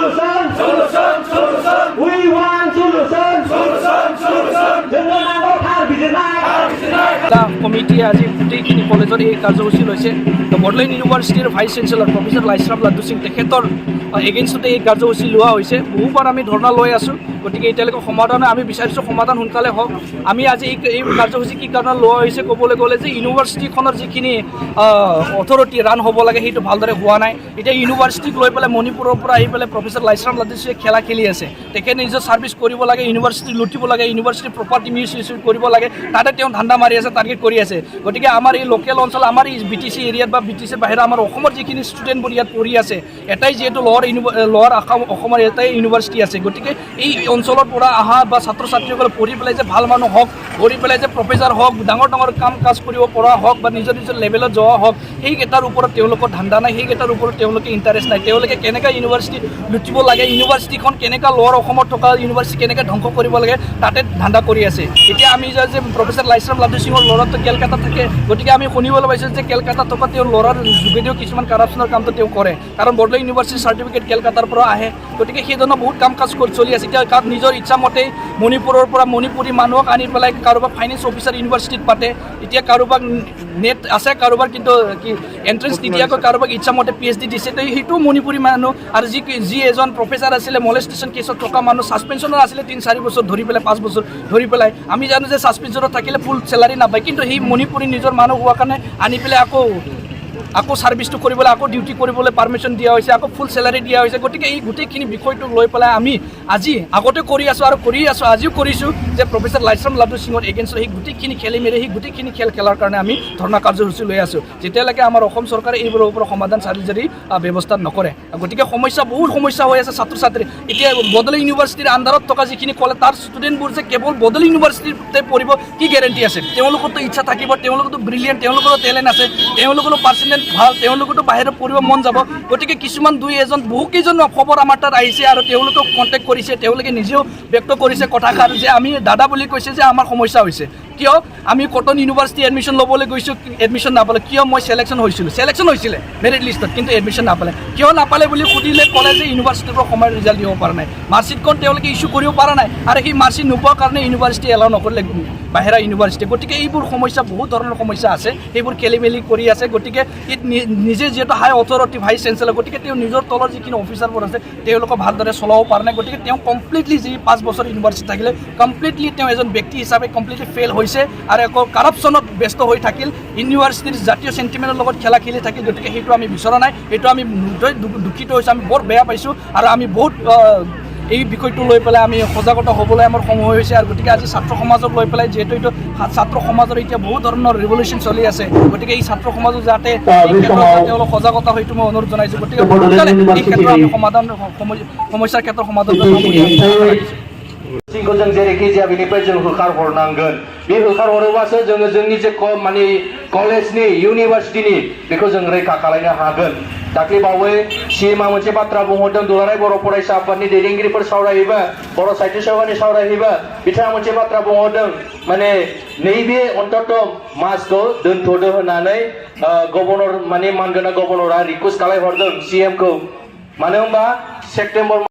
solution. Solution, solution. We want solution. Solution, solution. Jangan ada thar bijnai. Committee আজি গোটেইখিনি কলেজত এই কাৰ্যসূচী লৈছে তো বড়োলেণ্ড ইউনিভাৰ্চিটিৰ ভাইচ চেঞ্চেলৰ প্ৰফেচৰ লাইছৰাম লাড্ডু সিং তেখেতৰ এগেইনষ্টতে এই কাৰ্যসূচী লোৱা হৈছে। বহুবাৰ আমি ধৰ্ণা লৈ আছোঁ, গতিকে এতিয়ালৈকে সমাধান আমি বিচাৰিছোঁ সমাধান সোনকালে হওক। আমি আজি এই কাৰ্যসূচী কি কাৰণে লোৱা হৈছে ক'বলৈ গ'লে যে ইউনিভাৰ্চিটিখনৰ যিখিনি অথৰিটি ৰান হ'ব লাগে সেইটো ভালদৰে হোৱা নাই। এতিয়া ইউনিভাৰ্চিটিক লৈ পেলাই মণিপুৰৰ পৰা আহি পেলাই প্ৰফেচৰ লাইছৰাম লাড্ডু সিঙে খেলা খেলি আছে। তেখেতে নিজৰ ছাৰ্ভিচ কৰিব লাগে, ইউনিভাৰ্চিটি লুটিব লাগে, ইউনিভাৰ্চিটিৰ প্ৰপাৰ্টি মিছইউজ কৰিব লাগে, তাতে তেওঁ ধান্দা মাৰি আছে, টাৰ্গেট কৰি আছে। গতিকে আমাৰ এই লোকেল অঞ্চল, আমাৰ এই BTC এৰিয়াত বা BTCৰ বাহিৰে আমাৰ অসমৰ যিখিনি ষ্টুডেণ্টবোৰ ইয়াত পঢ়ি আছে, এটাই যিহেতু লোৱাৰ অসমৰ এটাই ইউনিভাৰ্চিটি আছে। গতিকে এই অঞ্চলৰ পৰা অহা বা ছাত্ৰ ছাত্ৰীসকলে পঢ়ি পেলাই যে ভাল মানুহ হওক, পঢ়ি পেলাই যে প্ৰফেচাৰ হওক, ডাঙৰ ডাঙৰ কাম কাজ কৰিব পৰা হওক বা নিজৰ নিজৰ লেভেলত যোৱা হওক, সেইকেইটাৰ ওপৰত তেওঁলোকৰ ধান্দা নাই, সেইকেইটাৰ ওপৰত তেওঁলোকে ইণ্টাৰেষ্ট নাই। তেওঁলোকে কেনেকৈ ইউনিভাৰ্চিটি লুটিব লাগে, ইউনিভাৰ্চিটিখন কেনেকৈ লোৱাৰ অসমত থকা ইউনিভাৰ্চিটি কেনেকৈ ধ্বংস কৰিব লাগে, তাতে ধান্দা কৰি আছে। এতিয়া আমি যে প্ৰফেচৰ লাইছৰাম লাড্ডু সিঙৰ ল'ৰাটো কেলকাতাত থাকে, গতিকে আমি শুনিবলৈ পাইছোঁ যে কেলকাতাত থকা তেওঁৰ ল'ৰাৰ যোগেদিও কিছুমান কাৰাপশ্যনৰ কামটো তেওঁ কৰে, কাৰণ বড়োলেণ্ড ইউনিভাৰ্চিটিৰ চাৰ্টিফিকেট কেলকাতাৰ পৰা আহে। গতিকে সেইজনৰ বহুত কাম কাজ চলি আছে। এতিয়া নিজৰ ইচ্ছামতে মণিপুৰৰ পৰা মণিপুৰী মানুহক আনি পেলাই কাৰোবাক ফাইনেন্স অফিচাৰ ইউনিভাৰ্চিটিত পাতে, এতিয়া কাৰোবাক নেট আছে, কাৰোবাৰ কিন্তু কি এণ্ট্ৰেঞ্চ নিদিয়াকৈ কাৰোবাক ইচ্ছামতে PhD দিছে। তো সেইটো মণিপুৰী মানুহ আৰু যি এজন প্ৰফেচাৰ আছিলে মলেষ্টেশ্যন কেছত থকা মানুহ ছাছপেনশ্যনত আছিলে 3-4 বছৰ ধৰি পেলাই, 5 বছৰ ধৰি পেলাই। আমি জানো যে ছাছপেনশ্যনত থাকিলে ফুল চেলাৰী নাপায়, কিন্তু সেই মণিপুৰী নিজৰ মানুহ হোৱাৰ কাৰণে আনি পেলাই আকৌ ছাৰ্ভিচটো কৰিবলৈ, আকৌ ডিউটি কৰিবলৈ পাৰ্মিশ্যন দিয়া হৈছে, আকৌ ফুল চেলাৰী দিয়া হৈছে। গতিকে এই গোটেইখিনি বিষয়টোক লৈ পেলাই আমি আজি আগতে কৰি আছোঁ আৰু কৰি আছোঁ, আজিও কৰিছোঁ যে প্ৰফেচৰ লাইছৰাম লাড্ডু সিঙৰ এগেইনষ্টত সেই গোটেইখিনি খেলি মেলি, সেই গোটেইখিনি খেলাৰ কাৰণে আমি ধৰ্ণা কাৰ্যসূচী লৈ আছোঁ, যেতিয়ালৈকে আমাৰ অসম চৰকাৰে এইবোৰৰ ওপৰত সমাধান চাৰি ব্যৱস্থা নকৰে। গতিকে বহুত সমস্যা হৈ আছে ছাত্ৰ ছাত্ৰী। এতিয়া বড়োলেণ্ড ইউনিভাৰ্চিটিৰ আণ্ডাৰত থকা যিখিনি কলেজ, তাৰ ষ্টুডেণ্টবোৰ যে কেৱল বড়োলেণ্ড ইউনিভাৰ্চিটিতে পঢ়িব কি গেৰেণ্টি আছে? তেওঁলোকৰতো ইচ্ছা থাকিব, তেওঁলোকতো ব্ৰিলিয়েণ্ট, তেওঁলোকৰো টেলেণ্ট আছে, তেওঁলোকৰো পাৰ্চেণ্টেজ ভাল, তেওঁলোকতো বাহিৰত পঢ়িব মন যাব। গতিকে কিছুমান দুই এজন বহুকেইজন খবৰ আমাৰ তাত আহিছে আৰু তেওঁলোকক কণ্টেক্ট কৰিছে, তেওঁলোকে নিজেও ব্যক্ত কৰিছে কথাষাৰ যে আমি দাদা বুলি কৈছে যে আমাৰ সমস্যা হৈছে। কিয় আমি কটন ইউনিভাৰ্চিটি এডমিশ্যন ল'বলৈ গৈছোঁ, এডমিশ্যন নাপালে। কিয় মই চিলেকশ্যন হৈছিলে মেৰিট লিষ্টত, কিন্তু এডমিশ্যন নাপালে। কিয় নাপালে বুলি সুধিলে ক'লে যে ইউনিভাৰ্চিটিৰ পৰা সময়ত ৰিজাল্ট দিব পৰা নাই, মাৰ্কশ্বিটখন তেওঁলোকে ইছ্যু কৰিব পৰা নাই, আৰু সেই মাৰ্কশ্বিট নোপোৱাৰ কাৰণে ইউনিভাৰ্চিটি এলাউ নকৰিলে বাহিৰা ইউনিভাৰ্চিটি। গতিকে এইবোৰ সমস্যা, বহুত ধৰণৰ সমস্যা আছে, সেইবোৰ খেলি মেলি কৰি আছে। গতিকে নিজে যিহেতু হাই অথৰিটি ভাইচ চেঞ্চেলৰ, গতিকে তেওঁ নিজৰ তলৰ যিখিনি অফিচাৰবোৰ আছে তেওঁলোকক ভালদৰে চলাব পৰা নাই। গতিকে তেওঁ কমপ্লিটলি যি 5 বছৰ ইউনিভাৰ্চিটি থাকিলে, কমপ্লিটলি তেওঁ এজন ব্যক্তি হিচাপে কমপ্লিটলি ফেইল হৈছে আৰু আকৌ কাৰাপশ্যনত ব্যস্ত হৈ থাকিল, ইউনিভাৰ্চিটিৰ জাতীয় চেণ্টিমেণ্টৰ লগত খেলা খেলি থাকিল। গতিকে সেইটো আমি বিচৰা নাই, সেইটো আমি দুখিত হৈছোঁ, আমি বৰ বেয়া পাইছোঁ আৰু আমি বহুত এই বিষয়টো লৈ পেলাই আমি সজাগতা হ'বলৈ আমাৰ সময় হৈছে। আৰু গতিকে আজি ছাত্ৰ সমাজক লৈ পেলাই, যিহেতু এইটো ছাত্ৰ সমাজৰ এতিয়া বহুত ধৰণৰ ৰিভলিউশ্যন চলি আছে, গতিকে এই ছাত্ৰ সমাজক যাতে এই ক্ষেত্ৰত তেওঁলোক সজাগতা হয়তো মই অনুৰোধ জনাইছোঁ। গতিকে এই ক্ষেত্ৰত আমি সমস্যাৰ ক্ষেত্ৰত সমাধান जों जेरैखि जाया बेनिफ्राय जों होखारहरनांगोन। बे होखारहरोबासो जोङो जोंनि जे माने कलेजनि इउनिभार्सिटिनि बेखौ जों रैखा खालामनो हागोन। दाख्लैबावै CMआ मोनसे बाथ्रा बुंहरदों, दुलाराय बर' फरायसा आफादनि दैदेनगिरिफोर सावरायहैबा, बर' साहित्य सभानि सावरायहैबा बिथाङा मोनसे बाथ्रा बुंहरदों, माने नैबे अन्तत मासखौ दोनथ'दो होननानै गभर्नर माने मानगोनां गभर्नरा रिकुवेस्ट खालामहरदों CMखौ। मानो होनबा सेप्टेम्बर